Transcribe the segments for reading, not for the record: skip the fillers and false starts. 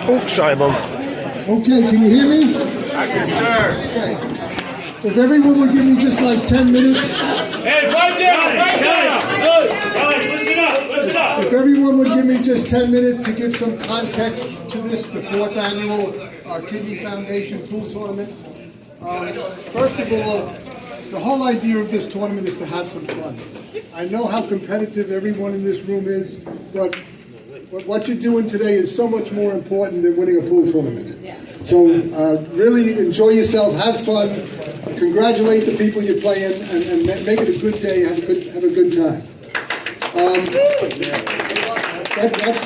Oops, sorry, Mum. Okay, can you hear me? Yes, sir. Okay. If everyone would give me just like 10 minutes. Hey, right there! Guys, listen up! If everyone would give me just 10 minutes to give some context to this, the 4th annual Kidney Foundation Pool Tournament. First of all, the whole idea of this tournament is to have some fun. I know how competitive everyone in this room is, but what you're doing today is so much more important than winning a pool tournament. So really enjoy yourself, have fun, congratulate the people you're playing, and make it a good day, have a good time.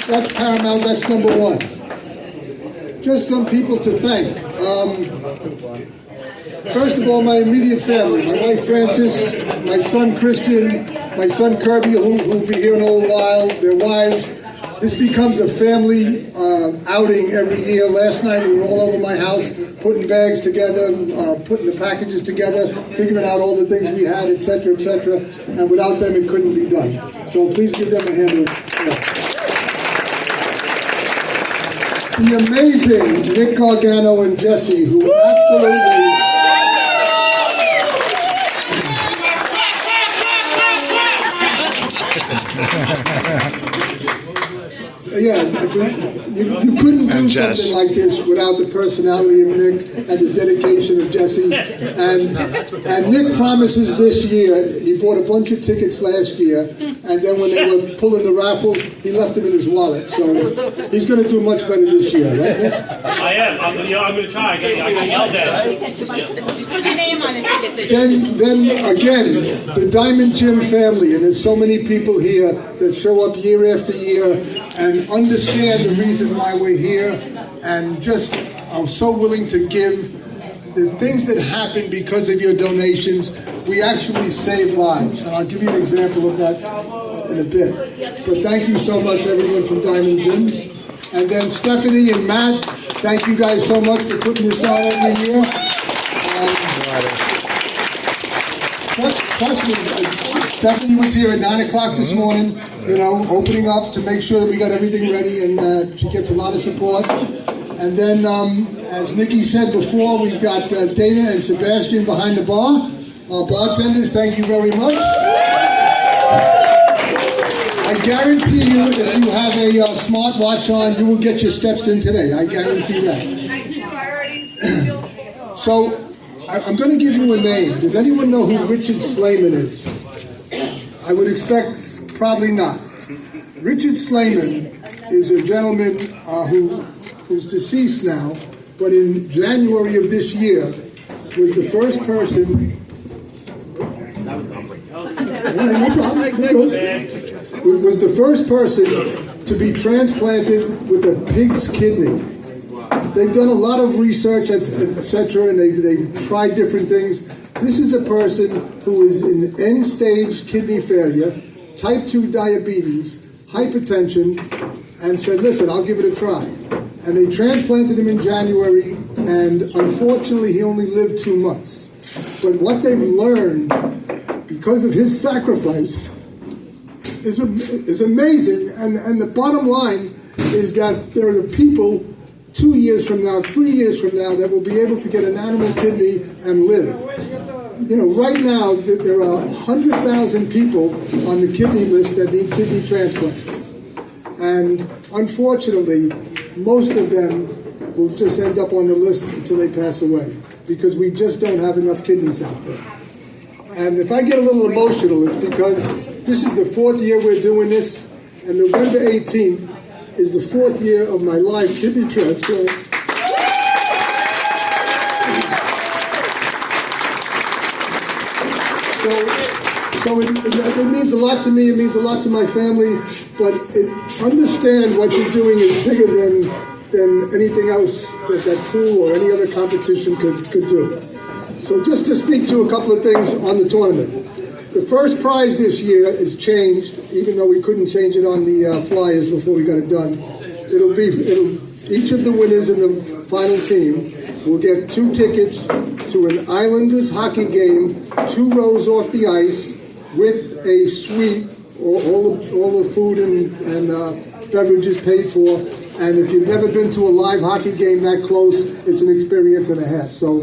That's paramount, that's number one. Just some people to thank. First of all, my immediate family, my wife Frances, my son Christian, my son Kirby, who'll be here in a little while, their wives. This becomes a family outing every year. Last night we were all over my house, putting bags together, putting the packages together, figuring out all the things we had, etc., etc. And without them, it couldn't be done. So please give them a hand of applause. The amazing Nick Gargano and Jesse, who absolutely... Yeah, you couldn't do something like this without the personality of Nick and the dedication of Jesse. And Nick promises this year, he bought a bunch of tickets last year, and then when they were pulling the raffles, he left them in his wallet. So he's going to do much better this year, right, Nick? I am. I'm going to try. I got yelled at. Put your name on the ticket. Then again, the Diamond Gym family, and there's so many people here that show up year after year and understand the reason why we're here, and just are so willing to give. The things that happen because of your donations, we actually save lives. And I'll give you an example of that in a bit. But thank you so much, everyone from Diamond Gyms. And then Stephanie and Matt, thank you guys so much for putting this on every year. Stephanie was here at 9 o'clock this morning, opening up to make sure that we got everything ready, and she gets a lot of support. And then, as Nikki said before, we've got Dana and Sebastian behind the bar. Our bartenders, thank you very much. I guarantee you, if you have a smart watch on, you will get your steps in today. I guarantee that. So, I'm going to give you a name. Does anyone know who Richard Slayman is? I would expect probably not. Richard Slayman is a gentleman who's deceased now, but in January of this year was the first person. No problem. We're good. Was the first person to be transplanted with a pig's kidney. They've done a lot of research, etc., and they've tried different things. This is a person who is in end-stage kidney failure, type 2 diabetes, hypertension, and said, listen, I'll give it a try. And they transplanted him in January, and unfortunately he only lived 2 months. But what they've learned, because of his sacrifice, is amazing. And the bottom line is that there are the people 2 years from now, 3 years from now, that will be able to get an animal kidney and live. Right now, there are 100,000 people on the kidney list that need kidney transplants. And unfortunately, most of them will just end up on the list until they pass away, because we just don't have enough kidneys out there. And if I get a little emotional, it's because this is the 4th year we're doing this, and November 18th is the 4th year of my live kidney transplant. So it means a lot to me, it means a lot to my family, but understand what you're doing is bigger than anything else that pool or any other competition could do. So just to speak to a couple of things on the tournament. The first prize this year is changed, even though we couldn't change it on the flyers before we got it done. Each of the winners in the final team will get 2 tickets to an Islanders hockey game, 2 rows off the ice, with a suite all the food and beverages paid for. And if you've never been to a live hockey game that close, it's an experience and a half. So